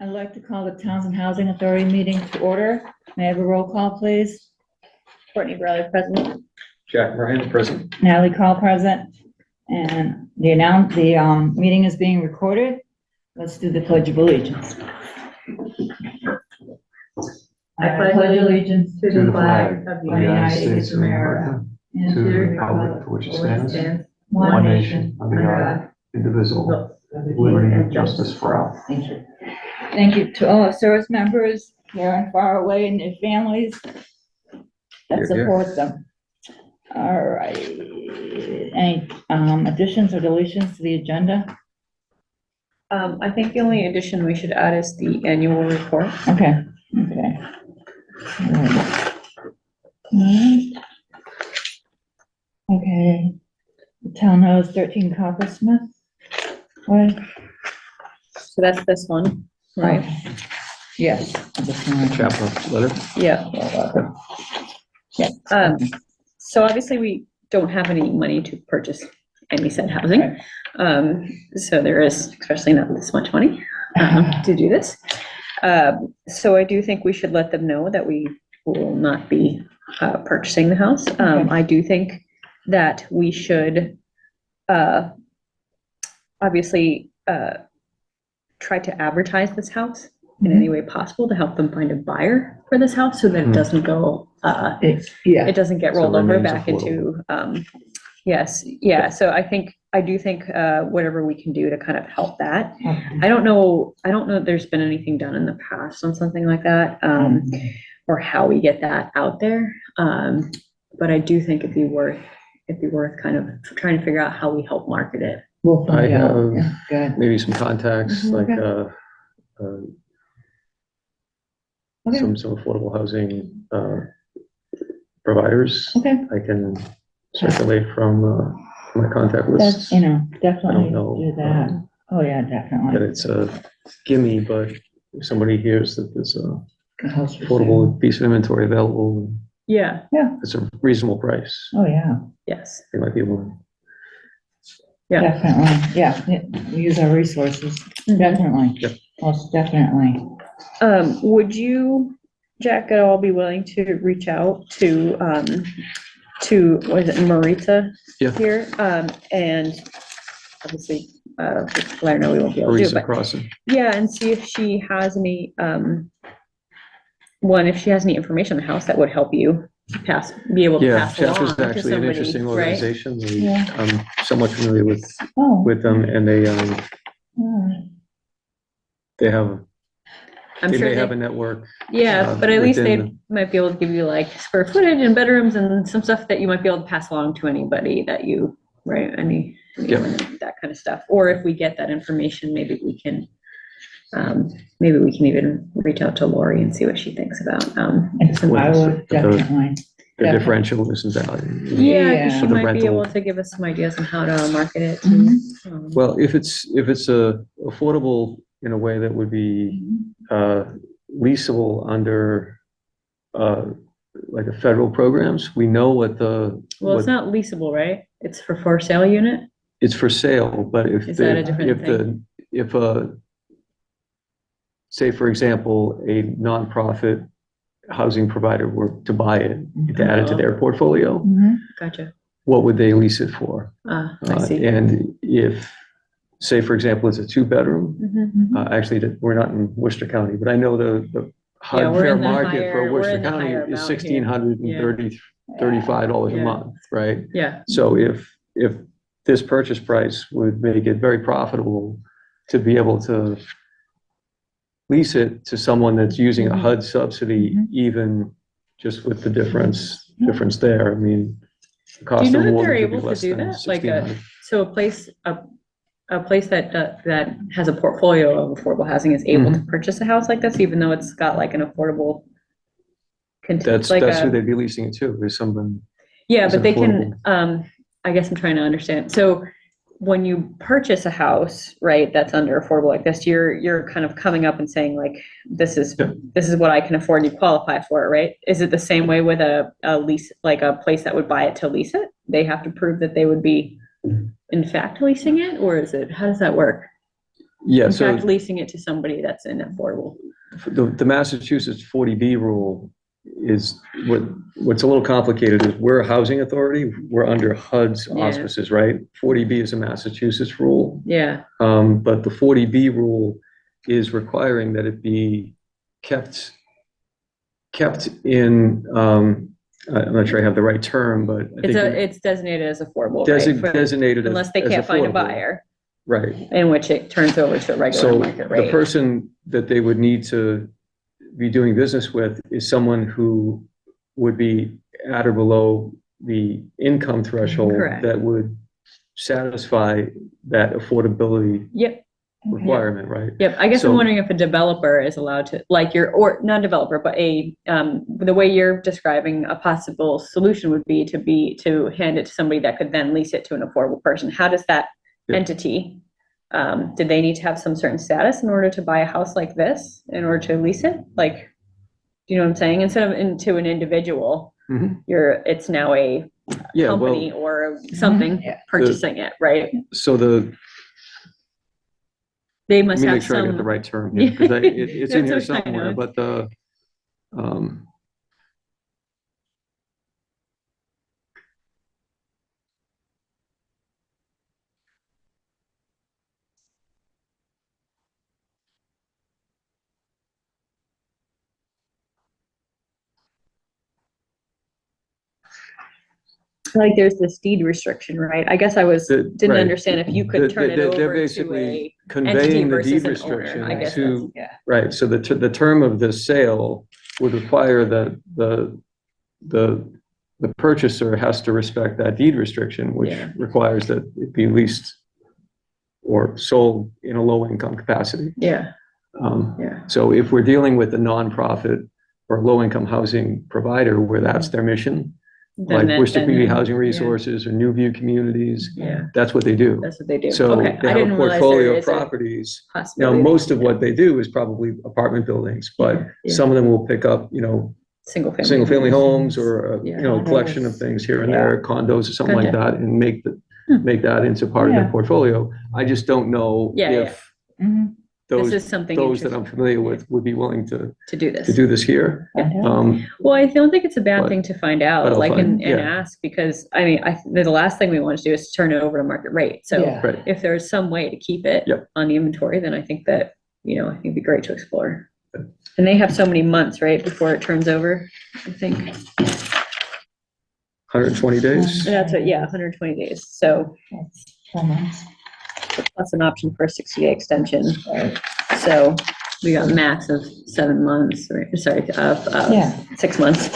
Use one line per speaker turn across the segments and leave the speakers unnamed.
I'd like to call the Townsend Housing Authority meeting to order. May I have a roll call, please?
Courtney Bradley, president.
Jack Ryan, present.
Natalie Call, present. And the meeting is being recorded. Let's do the Pledge of Allegiance. I pledge allegiance to the flag of the United States of America and to the republic for which it stands, one nation, under God, indivisible, with liberty and justice for all. Thank you. Thank you to all our service members near and far away and their families that support them. All right. Any additions or deletions to the agenda?
I think the only addition we should add is the annual report.
Okay. Okay. All right. All right. Okay. The townhouse 13 Coppersmith. What?
So that's this one, right?
Okay. Yes. I just wanted to-
Chapel letter.
Yeah.
Yeah.
So obviously we don't have any money to purchase any said housing.
Right.
So there is, especially not this much money, to do this. So I do think we should let them know that we will not be, purchasing the house. I do think that we should, obviously, try to advertise this house in any way possible to help them find a buyer for this house so that it doesn't go,
Yeah.
it doesn't get
So it
rolled over
remains
back into, yes, yeah, so I do think, whatever we can do to kind of help that.
Okay.
I don't know if there's been anything done in the past on something like that, or how we get that out there. But I do think it'd be worth kind of trying to figure out how we help market it.
We'll
I
find out.
have
Yeah, good.
maybe some contacts, like,
Okay.
some affordable housing, providers.
Okay.
I can circulate from, my contact
That's,
list.
definitely
know,
do that. Oh, yeah,
That
definitely.
it's a gimme, but if somebody hears that there's a
The house for
affordable
sale.
piece of inventory available,
Yeah,
it's a reasonable price,
Oh, yeah,
yes,
they might be willing.
yeah.
definitely. Yeah, we use our resources. Definitely.
Yep.
Most definitely.
Would you, Jack, at all be willing to reach out to, what is it, Marita?
Yeah.
Here, and obviously, let her know we won't be able to do it,
Marisa
but
Crossing.
yeah, and see if she has any, if she has any information on the house that would help you be able to
Yeah,
pass along
Chapter's
to
actually an
somebody,
interesting
right?
organization.
Yeah.
I'm somewhat familiar
Oh.
with them, and they
all right.
have,
I'm
they
sure
may have a
they,
network.
yeah, but at least they
within
might be able to give you like square footage and bedrooms and some stuff that you might be able to pass along to anybody that you, right, anyone, that kind of stuff. Or if we get that information, maybe we can even reach out to Lori and see what she thinks about,
And
some-
I would definitely.
The
Definitely.
differential versus value.
Yeah, 'cause she
For the
might be able
rental.
to give us some ideas on how to market it. too.
Mhm.
Well, if it's affordable in a way that would be leasable under like a federal programs, we know what
Well, it's not leasable, right? It's for sale unit?
it's for sale, but if
Is that a different
say, for example, a nonprofit housing provider were to buy it, to add it to their portfolio,
Mhm.
Gotcha.
what would they lease it for?
I see.
And if, say, for example, it's a two-bedroom,
Mhm.
actually, we're not in Worcester County, but I know the
Yeah,
HUD
we're
fair
in the
market
higher-
for
we're
Worcester
in the
County
higher
is
amount here.
$1,635 a
Yeah.
month, right?
Yeah,
So if this purchase price would make it very profitable to be able to lease it to someone that's using a HUD subsidy,
Mhm.
even just with the difference there, I mean, the
do you
cost
know
of
if
mortgage
they're
would be
able to
less
do
than
that? Like
$1,600.
so a place that has a portfolio of affordable housing is able to purchase a house like this, even though it's got like an affordable.
That's who they'd be leasing it to, is someone.
Yeah,
is
but
it
they can, I guess I'm trying to understand. So when you purchase a house, right, that's under affordable like this, you're kind of coming up and saying like, this is what I can afford, you qualify for it, right? Is it the same way with a lease, like a place that would buy it to lease it? They have to prove that they would be in fact leasing it, or how does that work?
Yeah,
In
so
fact, leasing it to somebody that's in affordable.
the Massachusetts 40B rule is what's a little complicated is we're a housing authority. We're under HUD's
Yeah.
auspices, right? 40B is a Massachusetts rule.
Yeah,
But the 40B rule is requiring that it be kept in, I'm not sure I have the right term, but I think
it's designated as affordable, right? For-
designated
Unless they
as
can't find a
affordable.
buyer,
Right.
in which it turns over to a regular
So
market
the
rate.
person that they would need to be doing business with is someone who would be at or below the income threshold
Correct.
that would satisfy that affordability
Yep,
requirement, right?
yep. I guess I'm
So-
wondering if a developer is allowed to, like or not developer, but the way you're describing a possible solution would be to hand it to somebody that could then lease it to an affordable person. How does that
Yeah.
entity, did they need to have some certain status in order to buy a house like this, in order to lease it? Like, do you know what I'm saying? Instead of into an individual,
Mhm.
it's now a
Yeah,
company
well,
or something
Yeah.
purchasing it, right?
so
They
let
must
me
have
make sure I
some.
get the right term here, because it's in here
That's what I
somewhere,
know.
but um,
Like there's this deed restriction, right? I guess I didn't
right.
understand if you could turn it
They're
over to
basically
a
conveying the
versus
deed
an owner,
restriction
I guess
to,
Yeah.
right, so the term of the sale would require that the purchaser has to respect that deed restriction, which
Yeah.
requires that it be leased or sold in a low-income capacity.
Yeah,
Um,
yeah,
So if we're dealing with a nonprofit or low-income housing provider where that's their mission, like Worcester Community Housing Resources or New View Communities,
yeah,
that's what they do.
that's what they do.
So
Okay,
they
I
have a
didn't realize
portfolio
there
of
is a
properties. Now,
possibility.
most of what they do is probably apartment buildings, but
Yeah.
some of them will pick up, single-family homes or,
Yeah.
a collection of things here and
Yeah.
there, condos or something like
Gotcha.
that, and make
Hmm.
that into part of
Yeah.
their portfolio. I just don't know
Yeah, yeah.
if
Mhm.
This is
those
something
that I'm
interesting
familiar with would be willing to
to do this.
do this here.
Fantastic.
Well, I don't think it's a bad
But-
thing to find
but
out,
I'll
like,
find-
and
yeah.
ask, because, I mean, the last thing we want to do is turn it over to market rate. So
Yeah.
Right.
if there's some way to keep it
Yep.
on the inventory, then I think that, I think it'd be great to explore. And they have so many months, right, before it turns over, I think.
120 days.
And that's what, 120 days. So
That's 4 months.
plus an option for a 60-day extension. So we got a max of 7 months, or, sorry, of
Yeah.
6 months.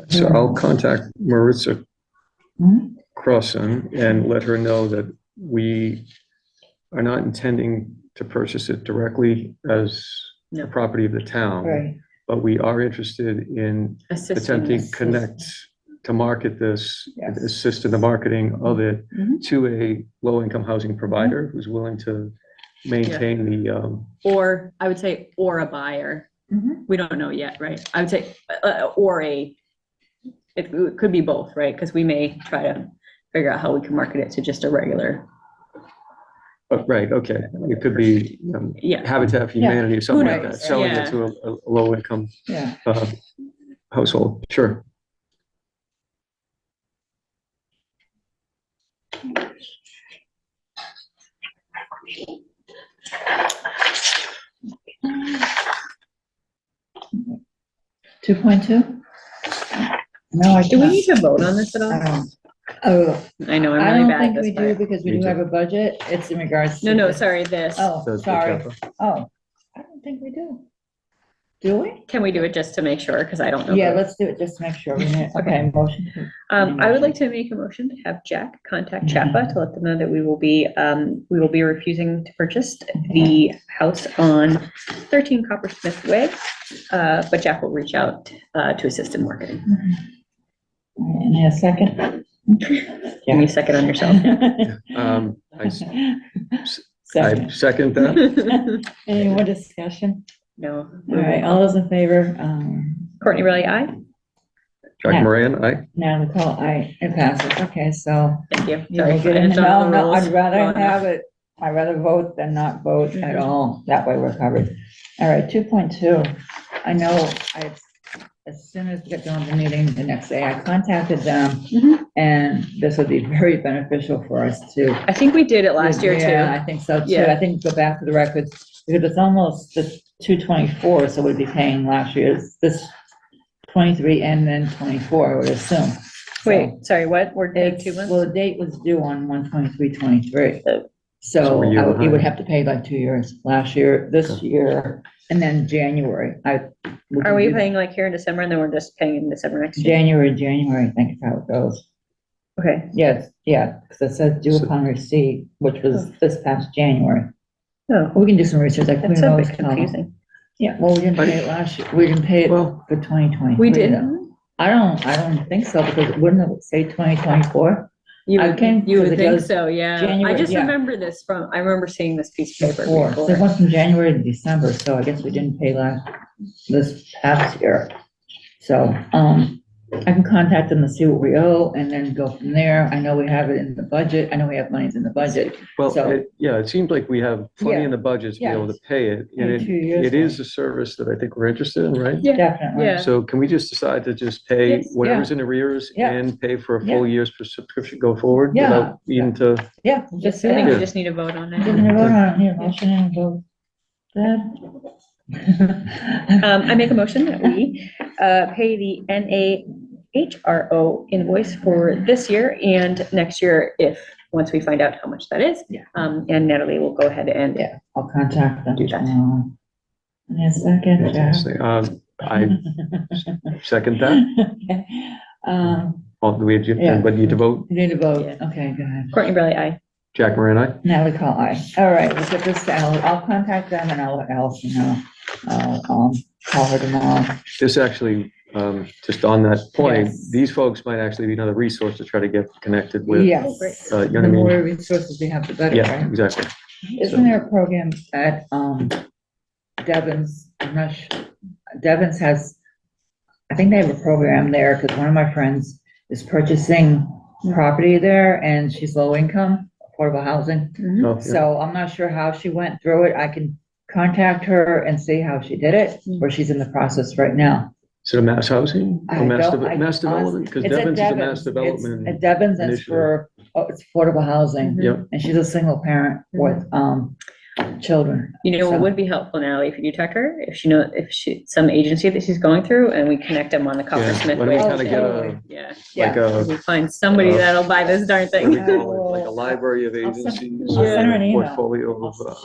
So I'll contact Maritza
Mhm.
Crossan and let her know that we are not intending to purchase it directly as
No.
a property of the town,
Right.
but we are interested in
Assisting
attempting
us.
to connect to market this,
Yes.
assist in the marketing of it
Mhm.
to a low-income housing provider who's willing to maintain the,
Or I would say, or a buyer.
Mhm.
We don't know yet, right? I would say, it could be both, right? Because we may try to figure out how we can market it to just a regular,
right, okay, it could be
yeah.
Habitat for Humanity or something like that,
knows?
selling
Yeah.
it to a low-income
Yeah.
household, sure.
Two point two? No, I
Do we
can't.
need to vote on this at all?
Oh,
I know, I'm
I
really
don't
bad at
think
this
we do
part.
because we
Me
do
too.
have a budget. It's in regards to.
No,
the-
sorry, this.
Oh,
The
sorry.
CAFA.
Oh, I don't think we do. Do we?
Can we do it just to make sure? Because I don't know.
Yeah,
the-
let's do it just to make sure. Okay, motion. to-
I would like to make a motion to have Jack contact CHAPA to let them know that we will be refusing to purchase the house on 13 Coppersmith Way. But Jack will reach out to assist in marketing.
And a second?
Can you second on yourself?
I
Second.
second that.
Any more discussion?
No.
All right, all those in favor?
Courtney Riley, aye.
Jack
Yeah.
Moran, aye.
Now Nicole, it passes. Okay, so
Thank you.
you
Sorry,
will get
I
in.
just don't know
No,
the
no,
rules
I'd rather
well enough.
have it I'd rather vote than not vote at all. That way we're covered. All right, 2.2. I know as soon as we get done with the meeting the next day, I contacted them
Mhm.
and this would be very beneficial for us to.
I think we did it last year
Yeah,
too.
I think so too.
Yeah.
I think go back to the records because it's almost the 224, so we'd be paying last year's, this 23 and then 24, I would assume. So
Wait, sorry, what? We're paying
it's,
2 months?
well, the date was due on 1/23/23.
So-
So
So
we're a year
you would
behind.
have to pay like 2 years, last year, this
Okay.
year, and then January.
Are we paying like here in December and then we're just paying in December next year?
January, I think is how it goes.
Okay.
Yes, yeah, because it says due
So-
upon receipt, which was this past January.
Oh,
We can do some research, like who
that's a
knows?
bit
Tom?
confusing.
Yeah, well, we didn't pay it last year, we didn't pay it
Well-
for 2020.
We did.
I don't think so, because wouldn't it say 2024?
You
I
would,
can-
you would
because it
think
goes
so, yeah. I
January,
just
yeah.
remember this from, I remember seeing this piece of paper
Before, so it
before.
went from January to December, so I guess we didn't pay this past year. So, I can contact them and see what we owe and then go from there. I know we have it in the budget. I know we have monies in the budget.
Well,
So-
yeah, it seems like we have plenty in the budget to be able to
Yes.
pay it. And
Pay 2 years
it is a service that I think we're interested in, right?
Yeah.
Definitely.
Yeah.
So can we just decide to just pay
Yes.
whatever's in arrears
Yeah.
and pay for a
Yeah.
full year's subscription go forward?
Yeah.
Without needing to,
Yeah, just
I think we
Yeah.
just need to vote on
Didn't
it.
vote on it, here, motion and vote. Good.
I make a motion that we, pay the NAHRO invoice for this year and next year if, once we find out how much that is.
Yeah.
And Natalie will go ahead and
Yeah, I'll contact them
Do that.
tomorrow. In a second, Jeff.
I second that.
Um,
Oh, do we,
Yeah.
but need to vote?
you need to vote.
Yeah.
Okay, go ahead.
Courtney Bradley, aye.
Jack Moran, aye?
Natalie Call aye. All right, we'll get this to I'll contact them and I'll let Allison know. I'll, call her tomorrow.
This actually, just on that point,
Yes.
these folks might actually be another resource to try to get connected with.
Yes.
You know
The
what I
more
mean?
resources we have, the better,
Yeah,
right?
exactly.
Isn't there a program at, Devon's, I'm not sure, Devon's has, I think they have a program there, because one of my friends is purchasing property there, and she's low income, affordable housing.
Mhm.
Oh, yeah.
So I'm not sure how she went through it. I can contact her and see how she did it, or she's in the process right now.
Is it a mass housing?
I
Or mass,
don't- I
mass development? Because
It's at
Devon's is a mass
Devon's. It's
development.
At Devon's, and it's
initiative.
for, it's affordable housing,
Yep.
and she's a single parent with, children.
You know,
So-
it would be helpful, Natalie, if you talk to her, if she, some agency that she's going through and we connect them on the Copper
Yeah,
Smith
why don't we
way.
kind of get
totally.
a,
Yeah,
like a,
we find somebody
Uh,
that'll buy this darn
what do we
thing.
call it? Like a library of
I'll send-
agencies.
I'll send her an email.
Portfolio of,
I'll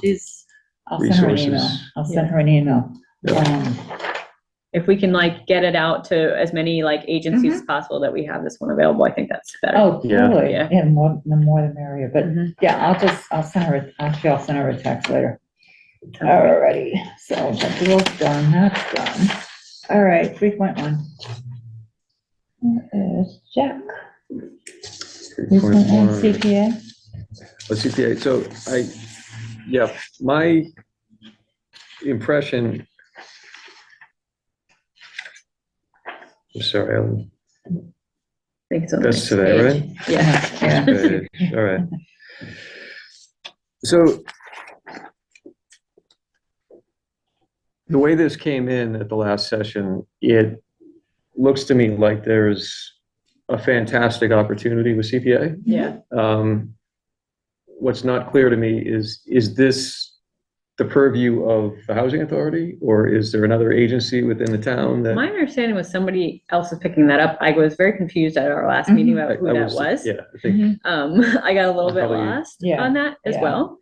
send her an email.
resources.
I'll send her an email.
Yeah.
If we can like get it out to as many like agencies as possible that we have this one available, I think that's better.
Oh,
Yeah.
totally.
Yeah.
Yeah, the more the merrier, but
Mhm.
yeah, I'll send her, I'll send her a text later. Alrighty, so that deal's done, that's done. All right, 3.1. There is Jack. 3.1 CPA.
Let's see, so yeah, my impression. I'm sorry,
I think it's on the
that's
next
today,
page.
right?
Yeah.
Yeah.
All right. So the way this came in at the last session, it looks to me like there's a fantastic opportunity with CPA.
Yeah.
What's not clear to me is this the purview of the housing authority, or is there another agency within the town that?
My understanding was somebody else is picking that up. I was very confused at our last meeting about who
I
that was.
Yeah, I think,
I got a little bit
Probably-
lost
Yeah,
on that as
yeah.
well.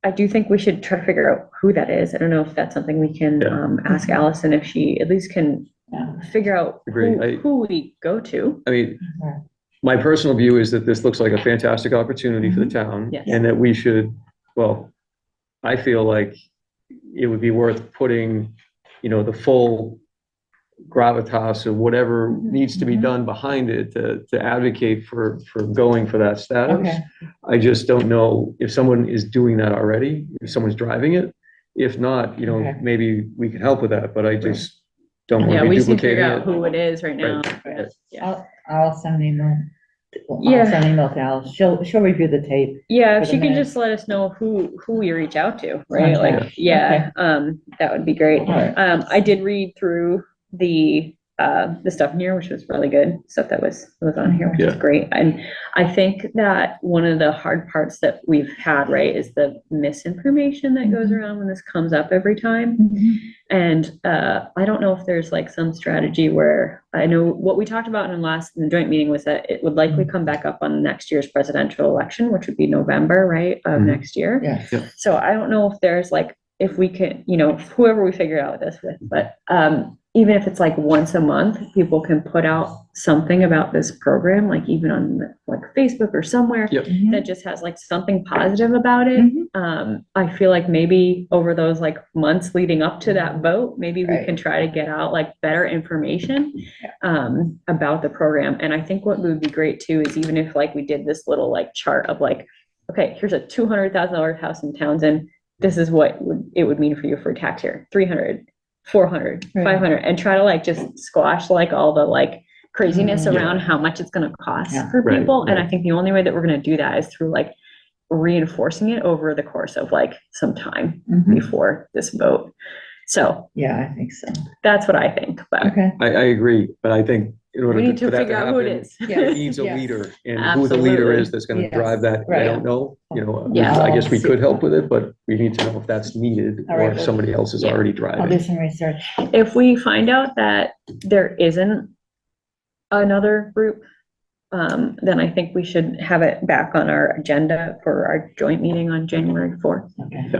I do think we should try to figure out who that is. I don't know if that's something we can,
Yeah.
ask Allison if she at least can
Yeah.
figure out
Agreed.
who we go to.
I mean,
Right.
my personal view is that this looks like a fantastic opportunity for the town.
Yes.
And that we should, well, I feel like it would be worth putting, the full gravitas of whatever needs to be done behind it to advocate for going for that status.
Okay,
I just don't know if someone is doing that already, if someone's driving it. If not,
Okay.
maybe we can help with that, but I just don't want
Yeah,
to be
we just need to figure
duplicating
out
it.
who it is right now.
Right.
Yeah.
I'll send an email I'll
Yeah.
send an email to Alice. She'll review the tape.
Yeah,
For
if
the
she can
minutes.
just let us know who we reach out to, right?
Contact.
Like, yeah, that would be great.
All right.
I did read through the stuff in here, which was really good, stuff that was on here, which is
Yeah.
great. And I think that one of the hard parts that we've had, right, is the misinformation that goes
Mhm.
around when this comes up every time.
Mhm.
And I don't know if there's like some strategy where, I know what we talked about in the joint meeting was that it would likely come back up on next year's presidential election, which would be November, right, of
Mhm.
next year.
Yes.
Yeah.
So I don't know if there's like, if we can, whoever we figure out this with, but even if it's like once a month, people can put out something about this program, like even on like Facebook or somewhere
Yep.
Mhm.
that just has like something positive about it.
Mhm.
I feel like maybe over those like months leading up to that vote, maybe we
Right.
can try to get out like better information about the program. And I think what would be great too is even if like we did this little like chart of like, okay, here's a $200,000 house in Townsend. This is what it would mean for you for a tax year, 300, 400,
Right.
500, and try to like just squash like all the like craziness
Mhm.
around how much it's gonna cost
Yeah.
for
Right,
people. And I
right.
think the only way that we're gonna do that is through like reinforcing it over the course of like some time
Mhm.
before this vote. So
Yeah, I think so.
that's what I think, but
Okay.
I agree, but I think in order
we need
for
to
that to
figure out who it
happen,
is.
Yeah.
it needs a
Yes.
leader, and who the leader
Absolutely.
is that's gonna
Yes.
drive that, I
Right.
don't know.
Yeah.
I guess we could help with it, but we need to know if that's needed
All
or
right,
if
well,
somebody else is
yeah.
already
I'll do
driving.
some research.
If we find out that there isn't another group, then I think we should have it back on our agenda for our joint meeting on January 4th.
Okay.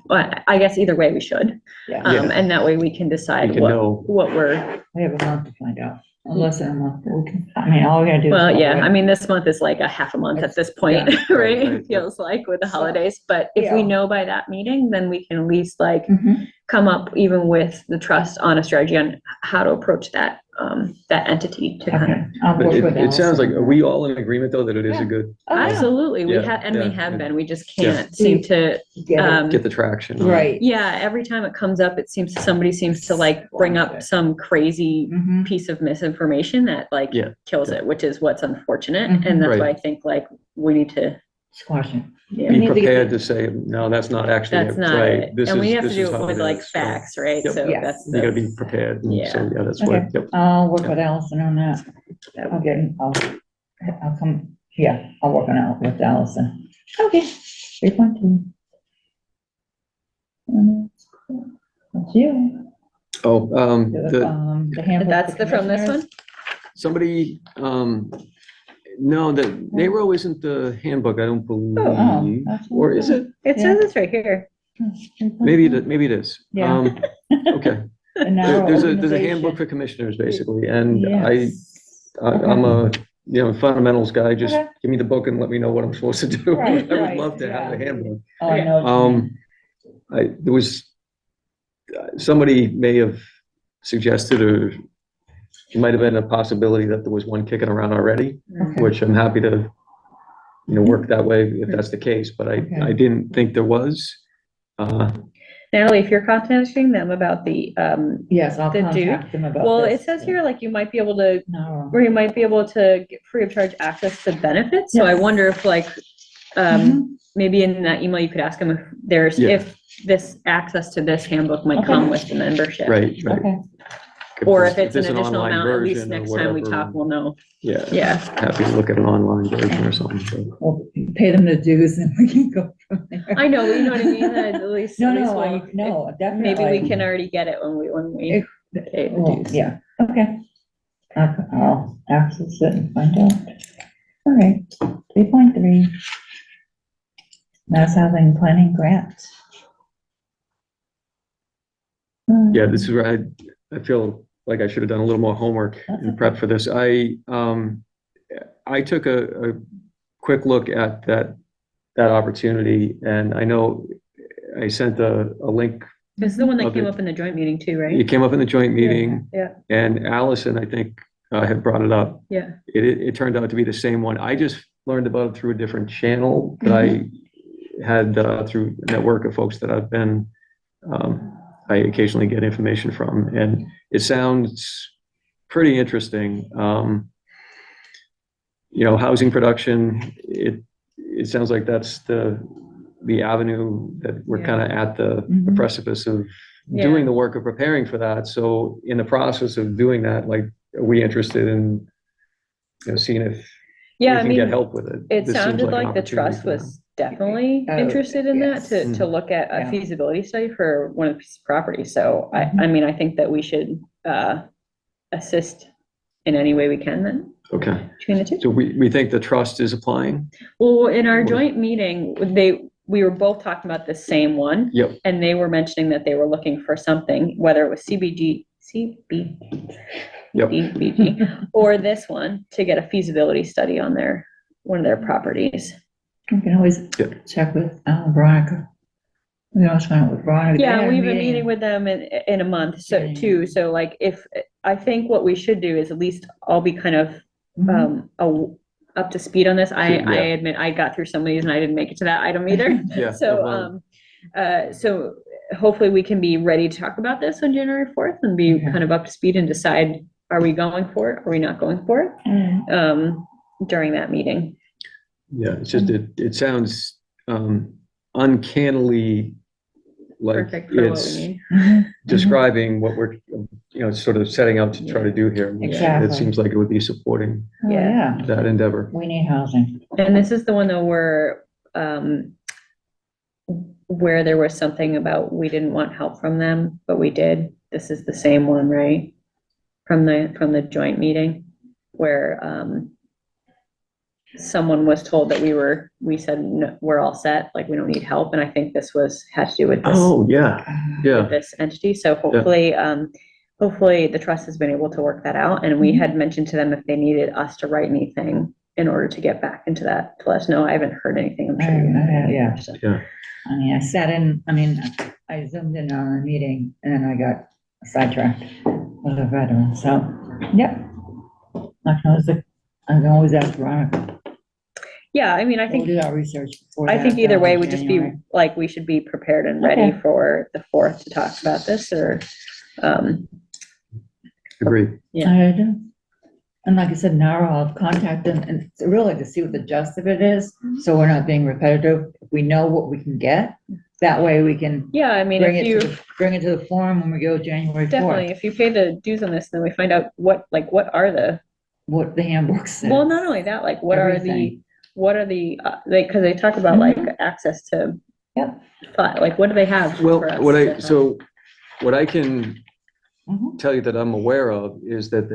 Well, I guess either way we should.
Yeah.
Yeah.
And that way we can decide
We can know.
what we're,
We have a month to find out. Less than a month. We can, I mean, all we gotta do. is
well,
go
yeah,
away.
I mean, this month is like a half a month at this point,
Yeah.
right?
Right,
It feels like with the
So,
holidays, but if we
yeah.
know by that meeting, then we can at least like
Mhm.
come up even with the trust on a strategy on how to approach that entity to kind of.
Okay. I'll
But
work with
it sounds like,
Allison.
are we all in agreement though, that it is a
Yeah.
good,
Oh, yeah.
Absolutely, we
Yeah,
have, and we
yeah,
have
yeah.
been, we just
Yeah.
can't seem to,
Get it.
get the traction on it?
Right.
yeah, every time it comes up, somebody seems to like bring up some crazy
Mhm.
piece of misinformation that like
Yeah,
kills
yeah.
it, which is what's unfortunate,
Mhm.
and that's
Right.
why I think like we need to,
Squash it.
yeah,
Be
need to get
prepared
the-
to say, no, that's not actually
that's
it,
not
right?
it,
This
and we
is-
have to
this
do
is
it
how
with
it
like
is.
facts, right?
Yep.
So
Yes.
that's
You gotta
the,
be prepared, and so,
Yeah.
yeah, that's
Okay.
what, yep.
I'll work
Yeah.
with Allison on that. I'll come, yeah, I'll work on it with Allison. Okay. 3.2. That's you.
Oh,
The handbook.
that's
for
from this one?
commissioners.
somebody, no, the NARO isn't the handbook, I don't
Oh,
believe,
that's
or is it?
It
Yeah.
says it's right here.
Maybe it is.
Yeah.
Okay.
And now
There's a
organization.
handbook for commissioners, basically, and
Yes.
I'm a, fundamentals guy, just
Okay.
give me the book and let me know what I'm supposed to do.
Right,
I would
right,
love to have a
yeah.
handbook.
Oh, I know. what you mean.
There was, somebody may have suggested, or it might have been a possibility that there was one kicking around already,
Okay.
which I'm happy to, work that way if that's the case, but
Okay.
I didn't think there was.
Natalie, if you're contacting them about the,
Yes, I'll
the dude.
contact them about
well, it
this.
says here like you might be able to,
No.
or you might be able to get free of charge access to benefits. So I
Yes.
wonder if like,
Mhm.
maybe in that email you could ask them if there's,
Yeah.
if this access to this handbook might
Okay.
come with the membership.
Right, right.
Okay.
Or if it's an
there's
additional
online
amount, at least
version or
next time we
whatever,
talk, we'll know.
Yeah.
Yeah.
Happy to look at an online version or something, so.
We'll pay them the dues and we can go from there.
I know, you know what I mean? At least,
No,
at least
no,
we'll-
no, definitely.
maybe we can already get it when we pay the
Well,
dues.
yeah, okay. I'll access it and find out. All right, 3.3. Mass Housing Planning Grant.
Yeah, this is where I feel like I should have done a little more homework
That's
in prep for this. I took a quick look at that opportunity, and I know I sent a link.
This is the one that
Of
came
it.
up in the joint meeting too, right?
It came up in the joint meeting,
Yeah,
and Allison, I think, had brought it up.
yeah.
It turned out to be the same one. I just learned about it through a different channel that I had through a network of folks that I've been, I occasionally get information from, and it sounds pretty interesting. housing production, it sounds like that's the avenue that we're kind of at the
Mhm.
precipice of
Yeah.
doing the work of preparing for that. So in the process of doing that, like, are we interested in, seeing if
Yeah,
we
I
can get
mean,
help with it?
it
This seems
sounded
an
like the
opportunity
trust
for that.
was definitely
Oh,
interested in that,
yes.
to look at a
Yeah.
feasibility study for one of the pieces of property. So
Mhm.
I mean, I think that we should assist in any way we can then
Okay,
between the two.
so we think the trust is applying?
Well, in our
Or-
joint meeting, we were both talking about the same one.
Yep.
And they were mentioning that they were looking for something, whether it was CBG,
Yep.
CBG, or this one, to get a feasibility study on one of their properties.
We can always
Yeah.
check with Veronica. We can always find out with Veronica. They
Yeah,
had
we have a meeting with them in a month, so
Yeah.
too, so like, I think what we should do is at least all be kind of,
Mhm.
up to speed on this. I
Yeah.
admit I got through some of these and I didn't make it to that item either.
Yeah.
So, so hopefully we can be ready to talk about this on January 4th and be
Okay.
kind of up to speed and decide, are we going for it? Are we not going for it?
Mhm.
During that meeting.
Yeah, it's just, it sounds uncannily like
Perfect for what
it's
we need.
Mhm.
describing what we're, sort of setting out to try to do here.
Exactly.
It seems like it would be supporting
Oh,
Yeah.
yeah,
that endeavor.
we need housing.
And this is the one though where there was something about we didn't want help from them, but we did. This is the same one, right? From the joint meeting where someone was told that we said, no, we're all set, like we don't need help. And I think this had to do with this.
Oh, yeah, yeah.
With this entity. So hopefully, hopefully the trust has been able to work that out. And we had mentioned to them if they needed us to write anything in order to get back into that, to let us know. I haven't heard anything. I'm sure you have.
Yeah.
So-
Yeah.
I zoomed in on a meeting and then I got sidetracked with a veteran, so, yep. I can always ask Veronica.
Yeah, I mean, I
We'll
think,
do our research before
I
that,
think either way,
in
we just be,
January.
like, we should be prepared and ready
Okay.
for the 4th to talk about this, or,
Agreed.
Yeah.
I do. And like I said, now I'll contact them and it's really to see what the gist of it is, so we're not being repetitive. If we know what we can get, that way we can
yeah, I mean,
bring
if
it to,
you,
bring it to the forum when we go January
definitely,
4th,
if you pay the dues on this, then we find out what are the,
what the handbook says.
well, not only that, like, what are the,
Everything.
because they talk about like access to.
Yep.
Like, what do they have?
Well,
for us to-
so what I can
Mhm.
tell you that I'm aware of is that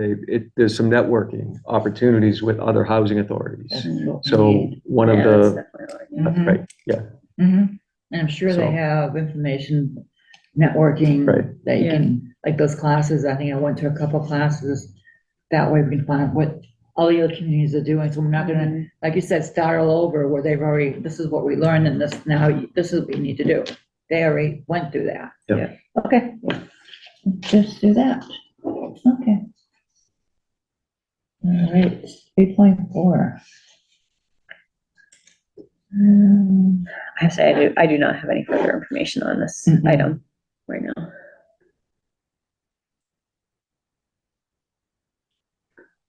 there's some networking opportunities with other housing authorities.
That's what we
So
need.
one of
Yeah, that's
the,
definitely what I need.
Mhm.
right, yeah,
Mhm. And I'm sure they
So-
have information, networking.
Right.
That you
Yeah.
can, like those classes, I think I went to a couple classes. That way we can find out what all the other communities are doing, so we're not gonna, like you said, start all over where they've already, this is what we learned and this, this is what you need to do. They already went through that.
Yeah.
Okay, just do that. Okay. All right, 8.4.
I have to say, I do not have any further information on this
Mhm.
item right now.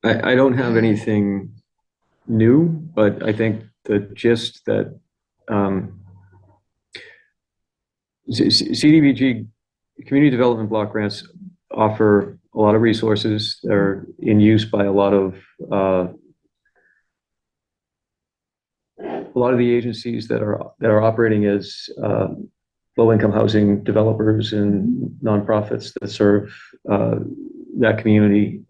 I don't have anything new, but I think the gist that CDBG, Community Development Block Grants, offer a lot of resources. They're in use by a lot of the agencies that are operating as low-income housing developers and nonprofits that serve that community.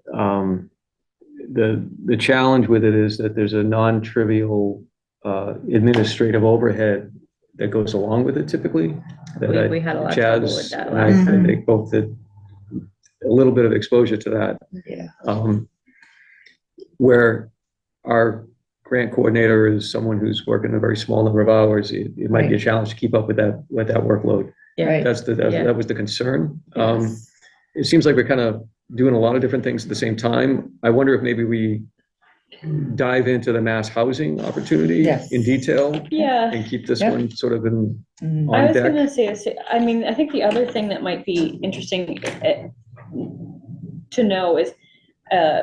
The challenge with it is that there's a non-trivial administrative overhead that goes along with it typically. That
We had a lot of trouble with
Chaz
that
and
last
I
time.
think both had a little bit of exposure to that.
Yeah.
Where our grant coordinator is someone who's working a very small number of hours, it might be a
Right.
challenge to keep up with that workload.
Yeah.
Right.
Yeah.
That was the concern.
Yes.
It seems like we're kind of doing a lot of different things at the same time. I wonder if maybe we dive into the mass housing opportunity
Yes.
in detail
Yeah.
and keep this
Yep.
one sort of in,
Mhm.
I
on
was
deck.
gonna say, I mean, I think the other thing that might be interesting to know is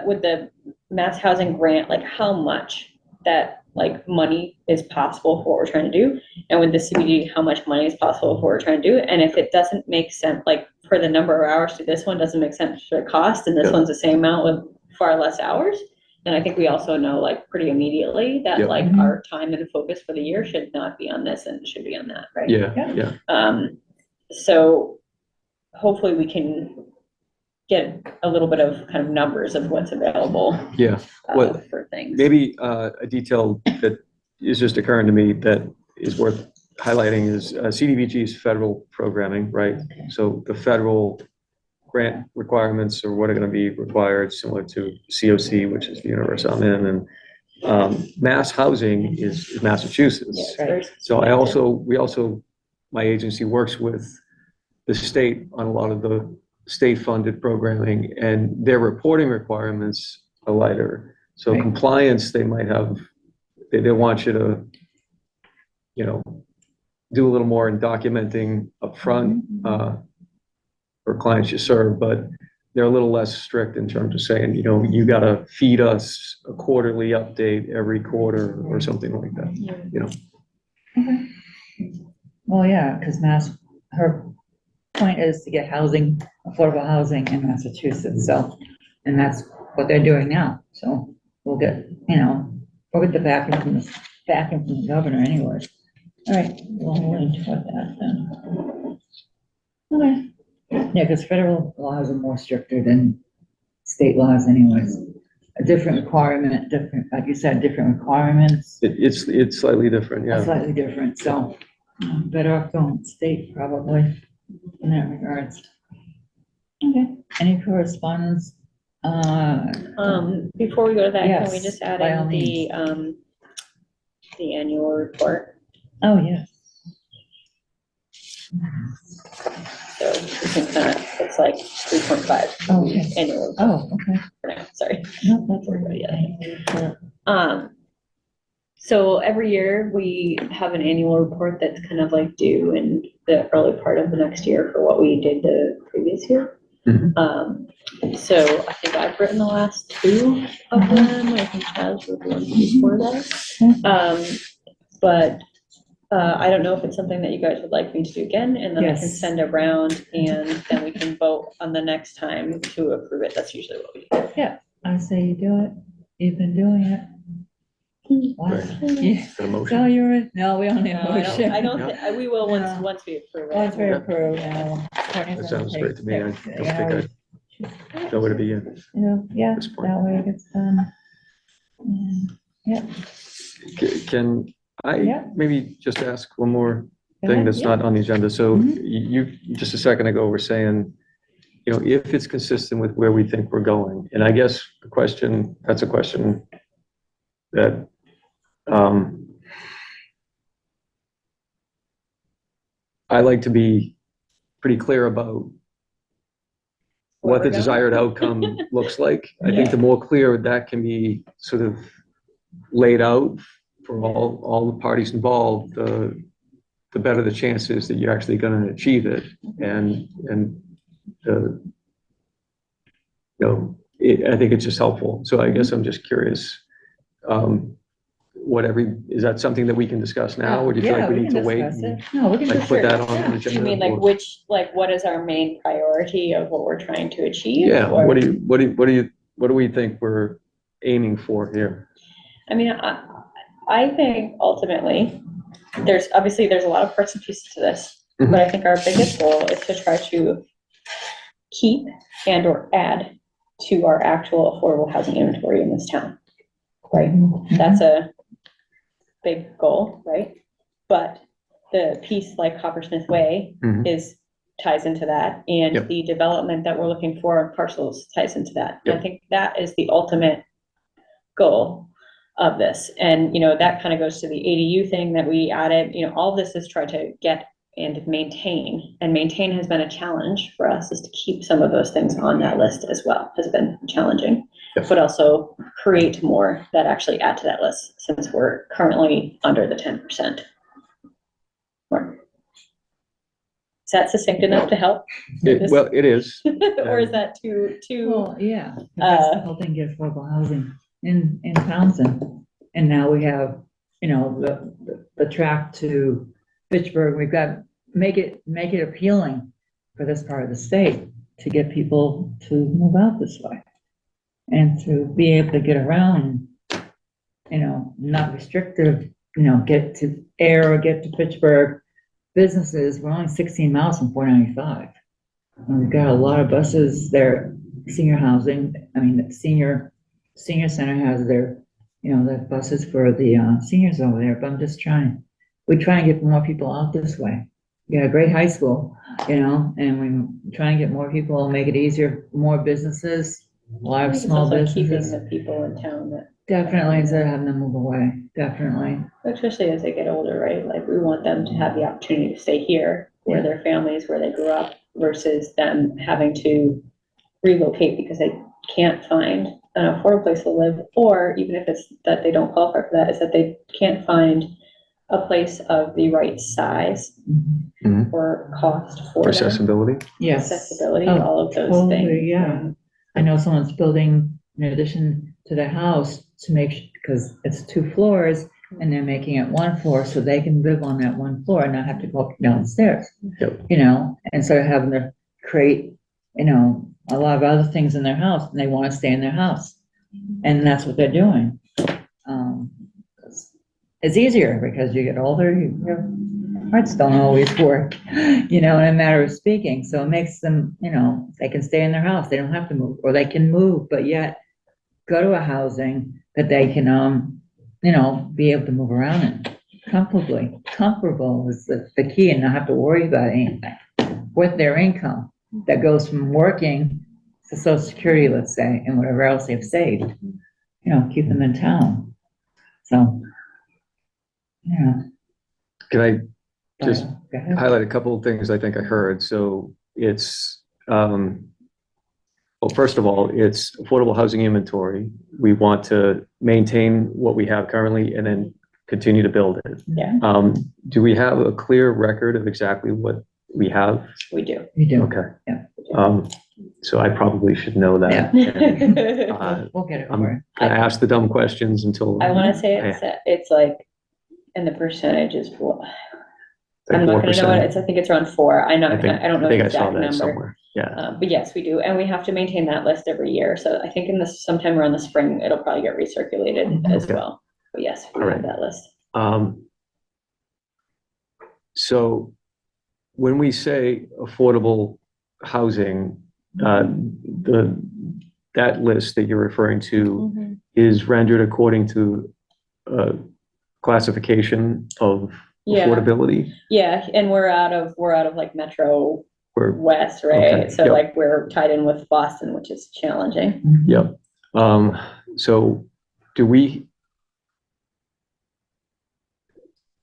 with the mass housing grant, like how much that like money is possible for what we're trying to do, and with the CBD, how much money is possible for what we're trying to do, and if it doesn't make sense, like for the number of hours to this one doesn't make sense for the cost, and this
Yeah.
one's the same amount with far less hours, then I think we also know like pretty immediately that
Yeah.
like our time and focus for the year should not be on this and it should be on that, right?
Yeah.
So hopefully we can get a little bit of kind of numbers of what's available
Yeah. Well,
for things.
maybe a detail that is just occurring to me that is worth highlighting is CDBG's federal programming, right? So the federal grant requirements are what are going to be required, similar to COC, which is the universe I'm in, and mass housing is Massachusetts.
Yeah,
Right.
So we also, my agency works with the state on a lot of the state-funded programming, and their reporting requirements are lighter. So
Right.
compliance, they might have, they want you to, do a little more in documenting upfront for clients you serve, but they're a little less strict in terms of saying, you gotta feed us a quarterly update every quarter or something like that.
Okay. Well, yeah, because her point is to get housing, affordable housing in Massachusetts, so, and that's what they're doing now, so we'll get, we'll get the backing from the governor anyways. All right, we'll into that then. Okay, yeah, because federal laws are more stricter than state laws anyways. A different requirement, different, like you said, different requirements,
It's slightly different, yeah.
slightly different, so better off going state probably in that regards. Okay, any correspondence?
Before we go to that, can we
Yes,
just add
by all
in the annual report?
Oh, yes.
So we can kind of, it's like 3.5
Oh, okay.
annual report
Oh, okay.
for now, sorry.
No, that's
We're
okay.
good, So every year we have an annual report that's kind of like due in the early part of the next year for what we did the previous year.
Mhm.
So I think I've written the last two of them. I think Chaz wrote the one before that. But I don't know if it's something that you guys would like me to do again, and then I can
Yes.
send it around, and then we can vote on the next time to approve it. That's usually what we do.
I say you do it. You've been doing it. Wow.
Great.
Yeah.
Got a
So
motion?
you're, no, we don't need
No,
a motion.
I don't, we will
No.
once we approve it.
Once we approve, now.
That sounds great to me. I don't think I know where to begin.
Yeah,
this point.
that way it gets done.
Can I
Yeah.
maybe just ask one more
Go
thing
ahead,
that's
yeah.
not on the agenda? So
Mhm.
you, just a second ago, were saying, if it's consistent with where we think we're going, and I guess that's a question that, I like to be pretty clear about
Where
what
we're
the
going?
desired outcome looks like. I think
Yeah.
the more clear that can be sort of laid out for all the parties involved, the better the chances that you're actually going to achieve it. And I think it's just helpful. So I guess I'm just curious, is that something that we can discuss now, or do you feel like we need to wait? And,
No, we can
like,
just.
put that on
yeah.
the agenda?
You mean like what is our main priority of what we're trying to achieve?
Yeah,
or-
what do we think we're aiming for here?
I mean, I think ultimately, there's a lot of parts and pieces to this,
Mhm.
but I think our biggest goal is to try to keep and or add to our actual affordable housing inventory in this town. Right, that's a big goal, right? But the piece like Coppersmith Way
Mhm.
ties into that, and
Yep.
the development that we're looking for in parcels ties into that. I
Yep.
think that is the ultimate goal of this. And, that kind of goes to the ADU thing that we added, all this is try to get and maintain. And maintain has been a challenge for us, is to keep some of those things on that list as well, has been challenging.
Yep.
But also create more that actually add to that list, since we're currently under the 10% mark. Is that succinct enough to help?
Well, it is.
Or is that too?
Well, yeah, 'cause that's the whole thing, get affordable housing in Townsend. And now we have, you know, the track to Fitchburg, we've got, make it appealing for this part of the state to get people to move out this way. And to be able to get around, you know, not restrictive, you know, get to Air or get to Fitchburg. Businesses, we're only 16 miles from 495. And we've got a lot of buses there, senior housing, I mean, the senior center has their, you know, the buses for the seniors over there, but I'm just we try and get more people out this way. We got a great high school, you know, and we try and get more people, make it easier, more businesses, a lot
I
of
think it's
small
also keeping
businesses.
the people in town that,
Definitely, instead of having them move away, definitely.
especially as they get older, right? Like, we want them to have the opportunity to stay here, where their families, where they grew up, versus them having to relocate because they can't find an affordable place to live, or even if it's that they don't qualify for that, is that they can't find a place of the right size
Mhm.
or cost for them.
Accessibility.
Yes.
Accessibility,
Oh,
all of those
totally,
things.
yeah. I know someone's building in addition to their house to make, because it's 2 floors and they're making it 1 floor so they can live on that 1 floor and not have to go up downstairs.
Yep.
You know, instead of having to create, you know, a lot of other things in their house and they want to stay in their house. And that's what they're doing. It's easier because you get older, your hearts don't always work, you know, in a matter of speaking. So it makes them, you know, they can stay in their house. They don't have to move, or they can move, but yet go to a housing that they can, you know, be able to move around in comfortably. Comfortable is the key, and not have to worry about anything with their income that goes from working to Social Security, let's say, and whatever else they've saved, you know, keep them in town. So, yeah.
Can I just
Go ahead.
highlight a couple of things I think I heard? So it's, well, first of all, it's affordable housing inventory. We want to maintain what we have currently and then continue to build it.
Yeah,
Do we have a clear record of exactly what we have?
we do.
You do.
Okay.
Yeah.
So I probably should know that.
I
We'll get it
I'm
for you.
gonna ask the dumb questions until.
want to say it's like, and the percentage is, I'm not gonna know what it's, I think it's around 4. I don't know the
I saw
exact
that
number.
somewhere. Yeah.
But yes, we do, and we have to maintain that list every year. So I think in this, sometime around the spring, it'll probably get recirculated as
Okay.
well. But yes, we
All
have
right.
that list.
So when we say affordable housing, that list that you're referring to is rendered according to classification of
Yeah.
affordability?
Yeah, and we're out of like Metro
Or,
West, right?
Okay,
So
yep.
like we're tied in with Boston, which is challenging.
yep. So do we?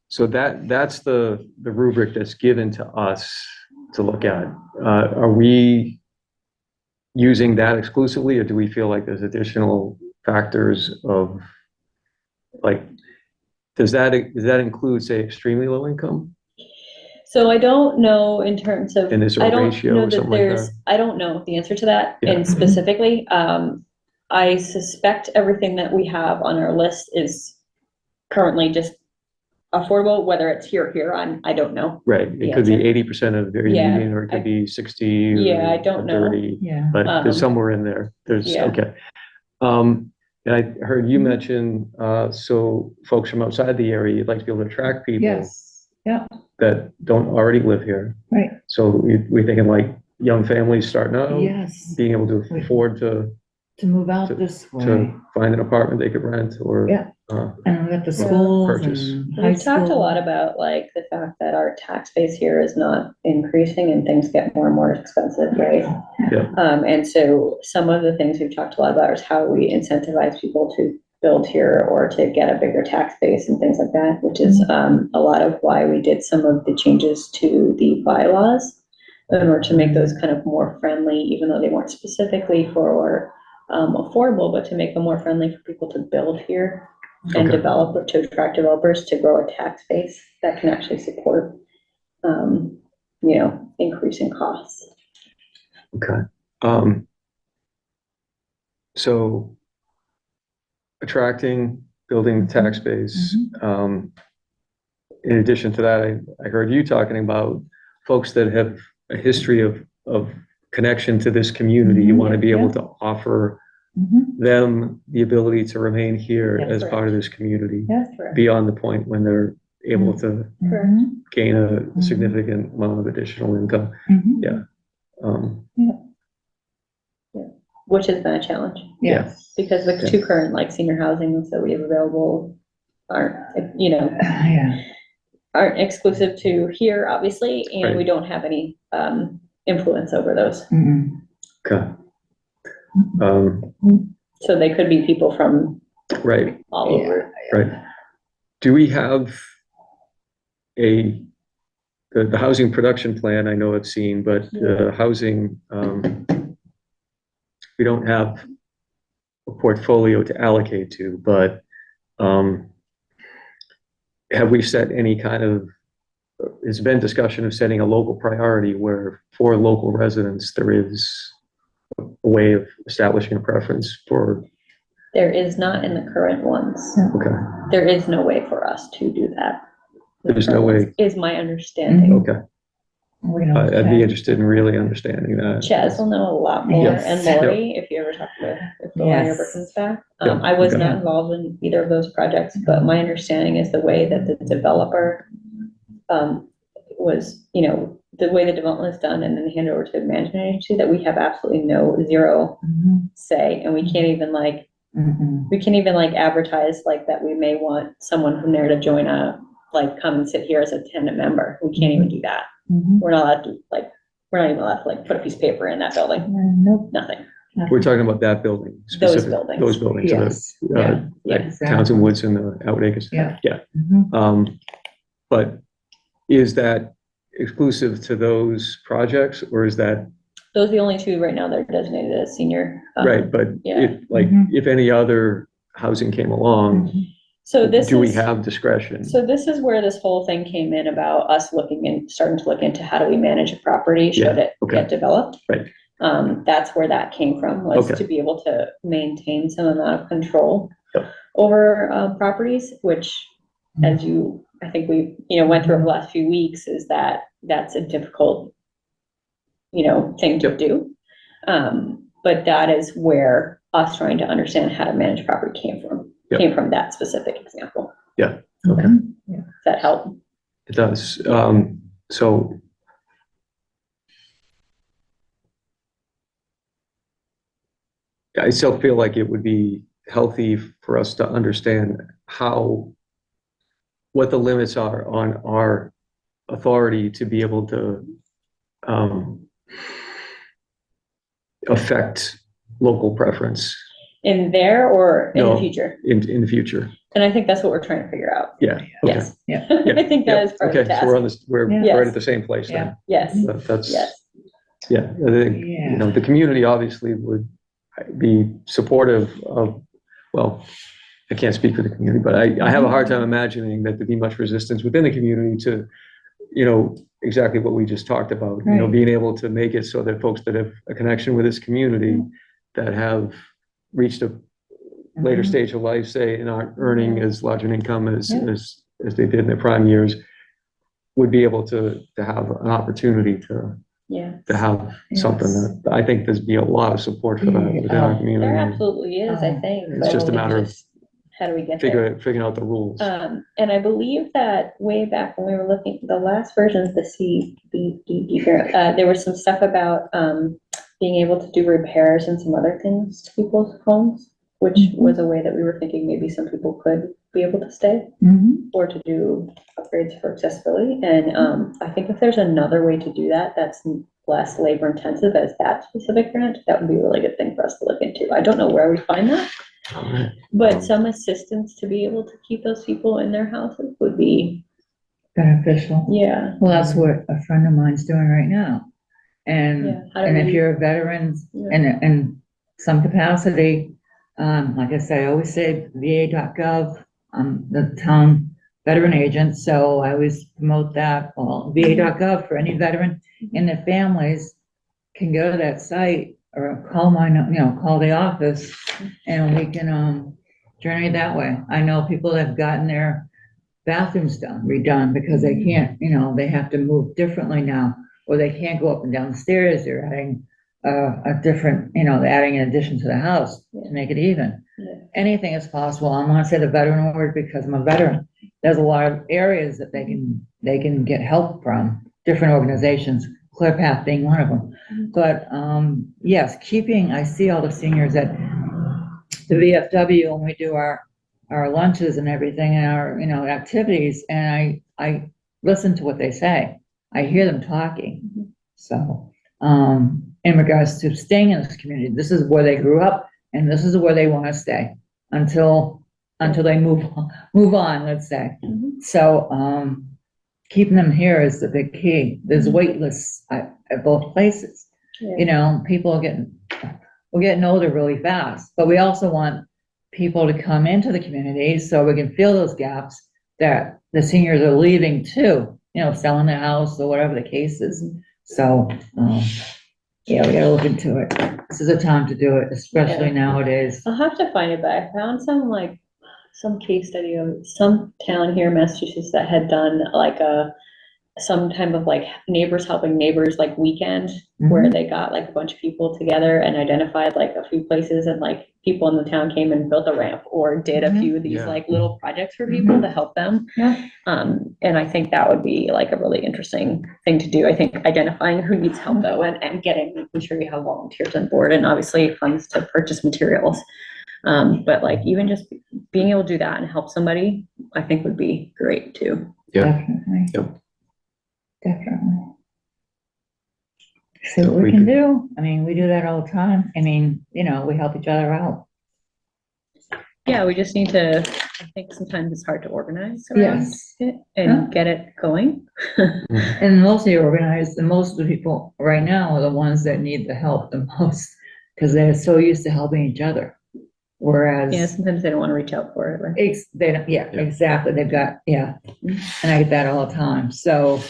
So that's the rubric that's given to us to look at. Are we using that exclusively, or do we feel like there's additional factors of, like, does that include, say, extremely low income?
So I don't know in terms of,
And is there
I
a
don't
ratio
know
or
that
something like
there's,
that?
I don't know the answer to that
Yeah.
and specifically. I suspect everything that we have on our list is currently just affordable, whether it's here, I don't know.
Right, it
The
could be
answer.
80% of the
Yeah,
median, or it could be 60
Yeah, I
or
don't know.
30,
Yeah.
but there's
Um,
somewhere in there. There's,
yeah.
okay. And I heard you mention, so folks from outside the area, you'd like to be able to attract people
Yes, yeah,
that don't already live here.
right,
So we're thinking like young families starting out,
yes,
being able to afford to
to move out this way.
find an apartment they could rent, or
Yeah. And we got the
Yeah.
schools
Purchase.
and high
We've talked a
school.
lot about like the fact that our tax base here is not increasing and things get more and more expensive, right?
Yeah.
And so some of the things we've talked a lot about is how we incentivize people to build here or to get a bigger tax base and things like that, which is a lot of why we did some of the changes to the bylaws in order to make those kind of more friendly, even though they weren't specifically for affordable, but to make them more friendly for people to build here and
Okay.
to attract developers to grow a tax base that can actually support increasing costs.
Okay. So attracting, building tax base. In addition to that, I heard you talking about folks that have a history of connection to this community. You want to be able to offer them the ability to remain here
That's
as part of this community
Yes.
beyond the point when they're able to gain a significant amount of additional income. Yeah.
Which has been a challenge
Yes.
because the two current like senior housings that we have available aren't,
Yeah.
aren't exclusive to here, obviously, and
Right.
we don't have any influence over those.
Okay.
So they could be people from
Right.
all over.
Right. Do we have the housing production plan? I know I've seen, but the housing, we don't have a portfolio to allocate to, but have we set any kind of, it's been discussion of setting a local priority where for local residents, there is a way of establishing a preference for,
There is not in the current ones.
okay,
There is no way for us to do that.
There's no way.
Is my understanding.
okay. I'd be interested in really understanding that.
Chaz will know a lot more,
Yes.
and Lori, if you ever talk with Lori or Burton's back.
Yeah.
I was
Okay.
not involved in either of those projects, but my understanding is the way that the developer was, the way the development was done and then hand over to the management agency, that we have absolutely zero say, and we can't even advertise like that we may want someone from there to join come and sit here as a tenant member. We can't even do that. We're not allowed to, we're not even allowed to put a piece of paper in that building.
Nope.
Nothing.
We're talking about that building.
Those
specific-
buildings.
Those buildings.
Yes.
Like
Exactly.
Townsend Woods and the Outacres.
Yeah.
Yeah. But is that exclusive to those projects, or is that,
Those are the only two right now that are designated as senior.
right, but
yeah.
if any other housing came along,
So this
do we
is,
have discretion?
so this is where this whole thing came in about us starting to look into how do we manage a property should it
okay.
get developed.
Right.
That's where that came from, was
Okay.
to be able to maintain some amount of control
Yep.
over properties, which as I think we, went through over the last few weeks, is that's a difficult, thing to
Yep.
do. But that is where us trying to understand how to manage property
Yep.
came from that specific example.
Okay.
Does that help?
It does. So I still feel like it would be healthy for us to understand what the limits are on our authority to be able to affect local preference
In there or in the
No.
future?
in the future.
And I think that's what we're trying to figure out.
Yeah. Okay.
Yes.
Yeah.
I think that
Yeah.
is part of the
Okay, so we're on
task.
this, we're
Yeah.
right at the same place
Yeah.
then.
Yes,
That's,
yes.
yeah, I think,
Yeah.
the community obviously would be supportive of, well, I can't speak for the community, but I have a hard time imagining that there'd be much resistance within the community to, exactly what we just talked about,
Right.
being able to make it so that folks that have a connection with this community that have reached a later stage of life, say, and aren't earning as large an income as they did in their prime years, would be able to have an opportunity to
Yeah,
have something that, I think there's be a lot of support for that within our
there
community.
absolutely is, I think.
It's just a
but
matter of
just how do we get there?
figuring out the rules.
And I believe that way back when we were looking, the last version of the CBDD, there was some stuff about being able to do repairs and some other things to people's homes, which was a way that we were thinking maybe some people could be able to stay or to do upgrades for accessibility. And I think if there's another way to do that, that's less labor intensive as that specific grant, that would be a really good thing for us to look into. I don't know where we find that, but some assistance to be able to keep those people in their houses would be,
Beneficial.
yeah.
Well, that's what a friend of mine's doing right now. And,
Yeah, how do
and if
we-
you're a veteran
Yeah.
in some capacity, like I say, I always say VA.gov, the town veteran agent, so I always promote that, well, VA.gov for any veteran and their families can go to that site or call call the office and we can, generate that way. I know people have gotten their bathrooms redone because they can't, they have to move differently now, or they can't go up and down the stairs, they're adding a different, they're adding an addition to the house to make it even.
Yeah.
Anything is possible. I'm gonna say the veteran word because I'm a veteran. There's a lot of areas that they can get help from, different organizations, ClearPath being one of them. But, yes, I see all the seniors at the VFW when we do our lunches and everything and our, activities, and I listen to what they say. I hear them talking. So, in regards to staying in this community, this is where they grew up and this is where they want to stay until they move on, let's say. So, keeping them here is the big key. There's wait lists at both places. People we're getting older really fast, but we also want people to come into the community so we can fill those gaps that the seniors are leaving too, selling their house or whatever the case is. So, yeah, we gotta look into it. This is a time to do it, especially nowadays.
I'll have to find it, but I found some case study of some town here in Massachusetts that had done some type of neighbors helping neighbors weekend where they got a bunch of people together and identified a few places and people in the town came and built a ramp or did a few of these little projects for people to help them.
Yeah.
And I think that would be a really interesting thing to do. I think identifying who needs help though and making sure you have volunteers on board and obviously funds to purchase materials. But even just being able to do that and help somebody, I think would be great too.
Yeah.
Definitely.
Yep.
Definitely. See what we can do. I mean, we do that all the time. I mean, we help each other out.
Yeah, we just need to, I think sometimes it's hard to organize around
Yes.
it and get it going.
And mostly organized, and most of the people right now are the ones that need the help the most because they're so used to helping each other. Whereas.
Yeah, sometimes they don't want to reach out for it, right?
They don't, exactly. They've got, and I get that all the time. So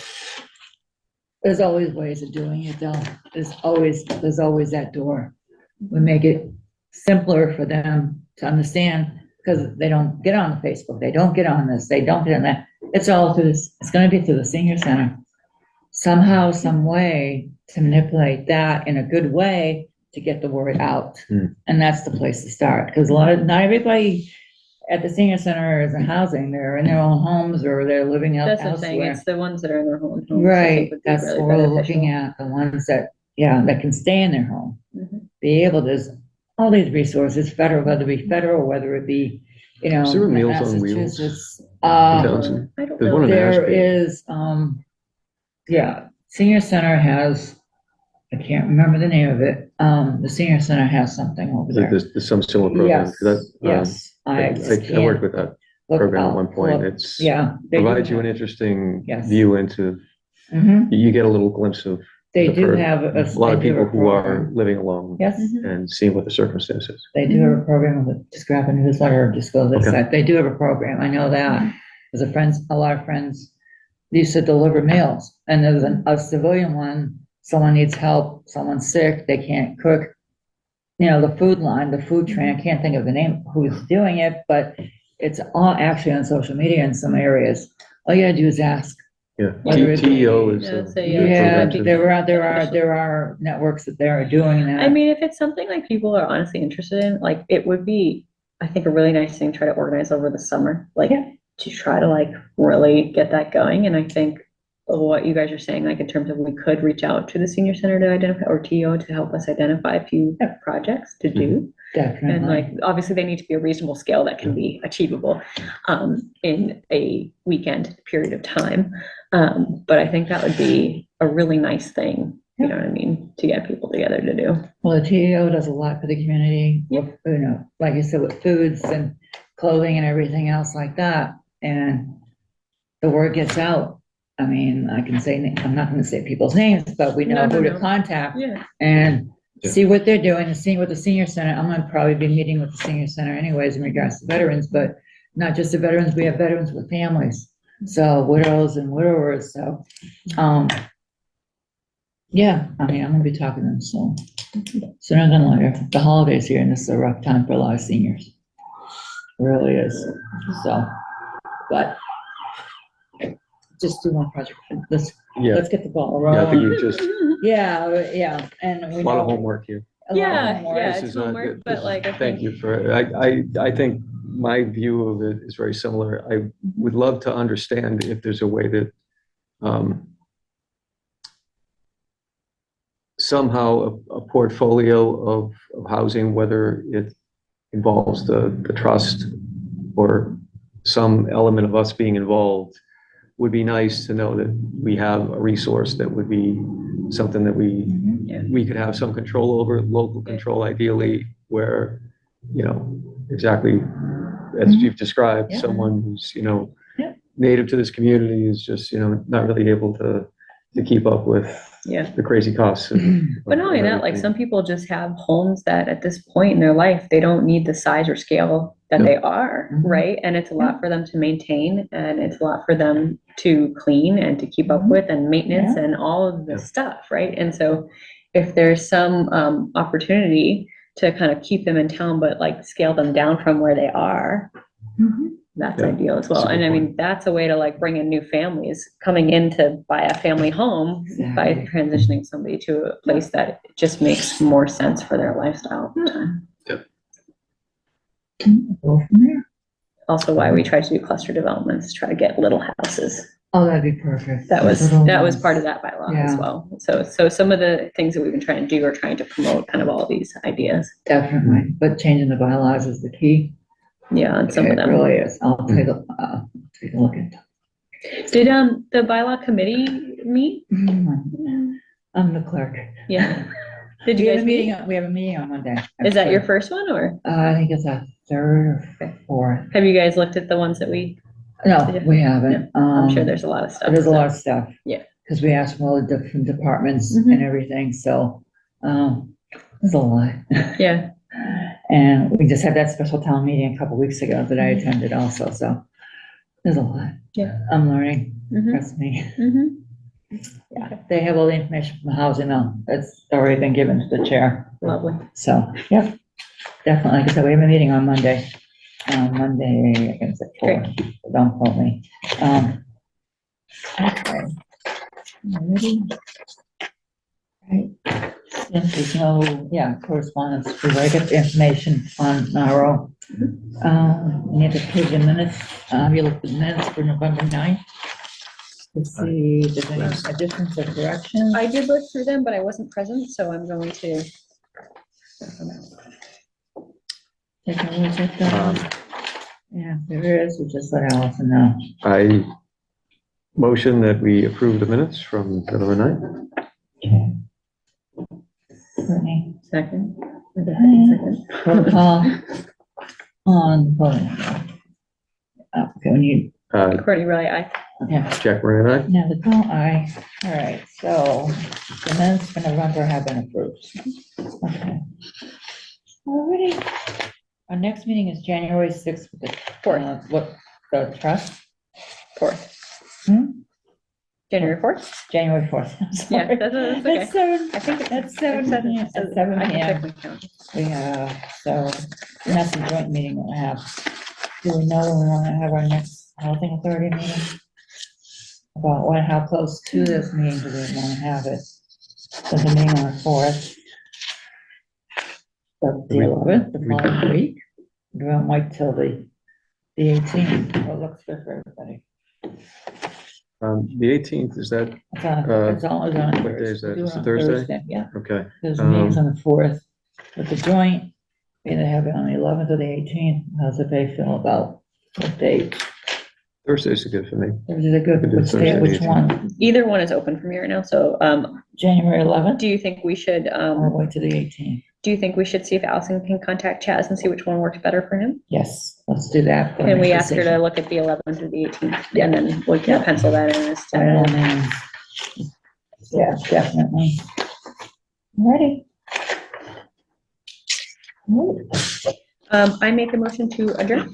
there's always ways of doing it though. There's always that door. We make it simpler for them to understand because they don't get on Facebook. They don't get on this. They don't get on that. It's all through this. It's going to be through the senior center. Somehow, some way to manipulate that in a good way to get the word out. And that's the place to start because not everybody at the senior center is in housing. They're in their own homes or they're living out
That's the thing.
elsewhere.
It's the ones that are in their homes.
Right. That's what we're looking at. The ones that can stay in their home. Be able to, there's all these resources, federal, whether it be federal, whether it be,
Is there a Meals on Wheels?
Massachusetts.
Townsend?
I don't
There's
know.
one in
There
Ashby.
is, senior center has, I can't remember the name of it. The senior center has something over there.
There's some similar program.
Yes.
I worked with that program at one point. It's provides you an interesting view into, you get a little glimpse of
They do have
a lot of people who are living alone.
Yes.
And seeing what the circumstances.
They do have a program with just grab a newsletter or just go to the site. They do have a program. I know that. There's a lot of friends used to deliver meals and there's a civilian one. Someone needs help, someone's sick, they can't cook. The food line, the food train, I can't think of the name, who's doing it, but it's all actually on social media in some areas. All you gotta do is ask.
Yeah,
Whether it be-
TEO is.
There are networks that they are doing that.
I mean, if it's something people are honestly interested in, it would be, I think, a really nice thing to try to organize over the summer, to try to really get that going. And I think what you guys are saying, in terms of we could reach out to the senior center to identify or TO to help us identify a few projects to do.
Definitely.
And obviously they need to be a reasonable scale that can be achievable in a weekend period of time. But I think that would be a really nice thing, you know what I mean, to get people together to do.
Well, the TEO does a lot for the community, like you said, with foods and clothing and everything else like that. And the word gets out. I mean, I'm not gonna say people's names, but we know who to contact and see what they're doing and see what the senior center, I'm gonna probably be meeting with the senior center anyways in regards to veterans, but not just the veterans, we have veterans with families, so widows and widowers, so, yeah, I mean, I'm gonna be talking to them soon. Sooner than later, the holidays here, and this is a rough time for a lot of seniors. It really is, so, but just do one project,
Yeah,
let's get the ball
yeah, I think
rolling.
we just,
Yeah, and
a
we
lot of
know.
homework here.
a lot of
Yeah,
homework.
yeah,
This
it's
is not
homework,
good.
but like, I
Thank
think,
you for, I think my view of it is very similar. I would love to understand if there's a way that somehow a portfolio of housing, whether it involves the trust or some element of us being involved, would be nice to know that we have a resource that would be something that we could have some control over, local control ideally, where, exactly as you've described,
Yeah.
someone who's,
Yeah.
native to this community is just, not really able to keep up with
yeah.
the crazy costs.
But not only that, like some people just have homes that at this point in their life, they don't need the size or scale that
No.
they are,
Mhm.
right? And it's a lot for them to maintain, and it's a lot for them to clean and to keep up with, and maintenance and all of this stuff, right? And so if there's some opportunity to kind of keep them in town, but like scale them down from where they are, that's
Yeah,
ideal as well.
that's a good
And I mean,
point.
that's a way to like bring in new families coming in to buy a family home by
Exactly.
transitioning somebody to a place that just makes more sense for their lifestyle over time.
Go from there.
Also why we try to do cluster developments, try to get little houses.
Oh, that'd be perfect.
That was
Little
part of
ones.
that bylaw as
Yeah.
well. So some of the things that we've been trying to do are trying to promote kind of all these ideas.
Definitely, but changing the bylaws is the key.
Yeah, on some of
It
them.
really is. I'll take a look at
Did the bylaw committee meet?
that. I'm the clerk.
Yeah. Did
We
you
have
guys
a meeting,
meet?
we have a meeting on Monday.
Is that your first one, or
I think it's our third or fourth.
have you guys looked at the ones that we,
No, we haven't.
I'm sure there's a lot of stuff.
There's a lot of stuff.
Yeah.
Because we asked from all the different departments
Mhm.
and everything, so, there's a lot.
Yeah,
And we just had that special town meeting a couple weeks ago that I attended also, so there's a lot.
Yeah.
I'm learning,
mhm,
trust me.
mhm.
Yeah, they have all the information from the housing now. That's already been given to the chair.
Lovely.
So, yeah, definitely. Like I said, we have a meeting on Monday. Monday, I guess at 4. Don't quote me. Okay. Ready? Right. Since there's no, correspondence, we've already got the information on our own. We need to approve the minutes. You look at the minutes for November 9th. Let's see, if there's any additions or corrections?
I did look through them, but I wasn't present, so I'm going to.
Take a look at that. Yeah, there is, we just let Allison know.
I motion that we approve the minutes from November 9th.
Okay. Courtney,
Second.
roll call on voting. Okay, we need,
Courtney, really,
okay,
Jack Moran, aye.
now the call, aye. All right, so the minutes for November have been approved. Okay. Alrighty. Our next meeting is January 6th with the, what, the trust?
Fourth.
Hmm?
January 4th?
January 4th. I'm
Yeah,
sorry.
that's okay.
At 7,
I think it's.
at 7,
it's
at 7
I can check
PM.
my calendar.
We have, so, and that's a joint meeting that we have. Do we know when we want to have our next housing authority meeting? About what, how close to this meeting do we want to have it? So the meeting on the 4th. So the 11th, the following week? Do we want to wait till the 18th? What looks good for everybody?
The 18th, is that,
It's always on
what day is
Thursday.
that?
We do
Is
it
it
on
Thursday?
Yeah.
okay.
There's meetings on the 4th with the joint. We either have it on the 11th or the 18th. How's the day feel about what date?
Thursdays are good for me.
Thursdays are good.
We do
Which day,
Thursday,
which
18th.
one?
Either one is open for me right now, so,
January 11th
do you think we should,
or wait to the 18th?
do you think we should see if Allison can contact Chaz and see which one works better for him?
Yes, let's do that.
Can we ask her to look at the 11th or the 18th, and then we can pencil that in as
By all
tentative?
means. Yeah, definitely. Ready?
I make a motion to adjourn.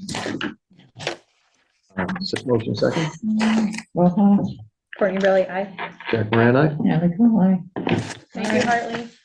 Motion second.
Roll call.
Courtney Brily, aye.
Jack Moran, aye.
Natalie Cole, aye.
Thank you, Hartley.